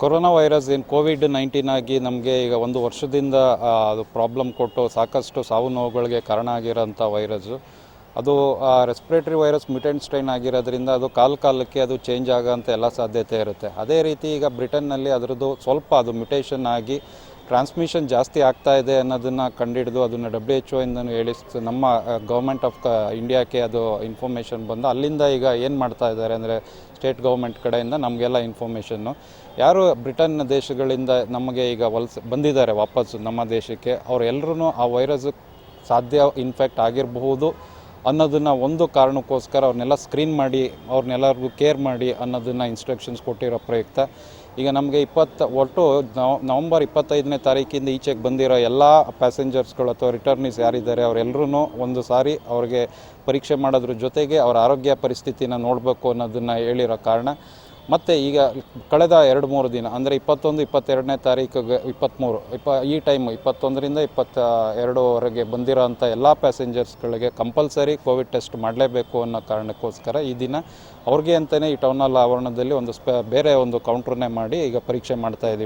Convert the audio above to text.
Corona virus ಏನು COVID-19 ಆಗಿ ನಮಗೆ ಈಗ ಒಂದು ವರ್ಷದಿಂದ ಅದು ಪ್ರಾಬ್ಲಮ್ ಕೊಟ್ಟು ಸಾಕಷ್ಟು ಸಾವು ನೋವುಗಳಿಗೆ ಕಾರಣ ಆಗಿರೋಂಥ ವೈರಸ್ಸು. ಅದು ರೆಸ್ಪಿರೇಟರಿ ವೈರಸ್ ಮ್ಯೂಟೆಂಟ್ ಸ್ಟ್ರೈನ್ ಆಗಿರೋದ್ರಿಂದ ಅದು ಕಾಲಕ್ಕೆ ಅದು ಚೇಂಜ್ ಆಗೋಂಥ ಎಲ್ಲ ಸಾಧ್ಯತೆ ಇರುತ್ತೆ. ಅದೇ ರೀತಿ ಈಗ ಬ್ರಿಟನ್ನಲ್ಲಿ ಅದರದ್ದು ಸ್ವಲ್ಪ ಅದು ಮ್ಯುಟೇಷನ್ ಆಗಿ ಟ್ರಾನ್ಸ್ಮಿಷನ್ ಜಾಸ್ತಿ ಆಗ್ತಾ ಇದೆ ಅನ್ನೋದನ್ನು ಕಂಡುಹಿಡಿದು ಅದನ್ನು WHO ಇಂದನೂ ಹೇಳಿ ನಮ್ಮ ಗೌರ್ಮೆಂಟ್ ಆಫ್ ಇಂಡಿಯಾಕ್ಕೆ ಅದು ಇನ್ಫಾರ್ಮೇಷನ್ ಬಂದು ಅಲ್ಲಿಂದ ಈಗ ಏನು ಮಾಡ್ತಾ ಇದ್ದಾರೆ ಅಂದರೆ ಸ್ಟೇಟ್ ಗೌರ್ಮೆಂಟ್ ಕಡೆಯಿಂದ ನಮಗೆಲ್ಲ ಇನ್ಫಾರ್ಮೇಷನ್ನು ಯಾರು ಬ್ರಿಟನ್ ದೇಶಗಳಿಂದ ನಮಗೆ ಈಗ ಬಂದಿದ್ದಾರೆ ವಾಪಸ್ಸು ನಮ್ಮ ದೇಶಕ್ಕೆ ಅವರೆಲ್ಲರೂ ಆ ವೈರಸ್ ಸಾಧ್ಯ ಇನ್ಫೆಕ್ಟ್ ಆಗಿರಬಹುದು ಅನ್ನೋದನ್ನು ಒಂದು ಕಾರಣಕ್ಕೋಸ್ಕರ ಅವ್ರನ್ನೆಲ್ಲ ಸ್ಕ್ರೀನ್ ಮಾಡಿ ಅವ್ರನ್ನೆಲ್ಲರಿಗೂ ಕೇರ್ ಮಾಡಿ ಅನ್ನೋದನ್ನು ಇನ್ಸ್ಟ್ರಕ್ಷನ್ಸ್ ಕೊಟ್ಟಿರೋ ಪ್ರಯುಕ್ತ ಈಗ ನಮಗೆ ಒಟ್ಟು ನವಂಬರ್ 25ನೇ ತಾರೀಕಿಂದ ಈಚೆಗೆ ಬಂದಿರೋ ಎಲ್ಲ ಪ್ಯಾಸೆಂಜರ್ಸ್ಗಳು ಅಥವಾ ರಿಟರ್ನೀಸ್ ಯಾರಿದ್ದಾರೆ ಅವರೆಲ್ಲರೂ ಒಂದು ಸಾರಿ ಅವ್ರಿಗೆ ಪರೀಕ್ಷೆ ಮಾಡೋದ್ರ ಜೊತೆಗೆ ಅವರ ಆರೋಗ್ಯ ಪರಿಸ್ಥಿತಿನ ನೋಡಬೇಕು ಅನ್ನೋದನ್ನು ಹೇಳಿರೋ ಕಾರಣ ಮತ್ತು ಈಗ ಕಳೆದ 2-3 ದಿನ ಅಂದರೆ 21, 22ನೇ ತಾರೀಕಿಗೆ 23 ಈ ಟೈಮು 21ರಿಂದ 22ವರೆಗೆ ಬಂದಿರೋಂಥ ಎಲ್ಲ ಪ್ಯಾಸೆಂಜರ್ಸ್ಗಳಿಗೆ ಕಂಪಲ್ಸರಿ ಕೋವಿಡ್ ಟೆಸ್ಟ್ ಮಾಡಲೇಬೇಕು ಅನ್ನೋ ಕಾರಣಕ್ಕೋಸ್ಕರ ಈ ದಿನ ಅವ್ರಿಗೆ ಅಂತಲೇ ಈ ಟೌನ್ ಹಾಲ್ ಆವರಣದಲ್ಲಿ ಒಂದು ಬೇರೆ ಒಂದು ಕೌಂಟ್ರನ್ನೇ ಮಾಡಿ ಈಗ ಪರೀಕ್ಷೆ ಮಾಡ್ತಾಯಿದ್ದೀವಿ.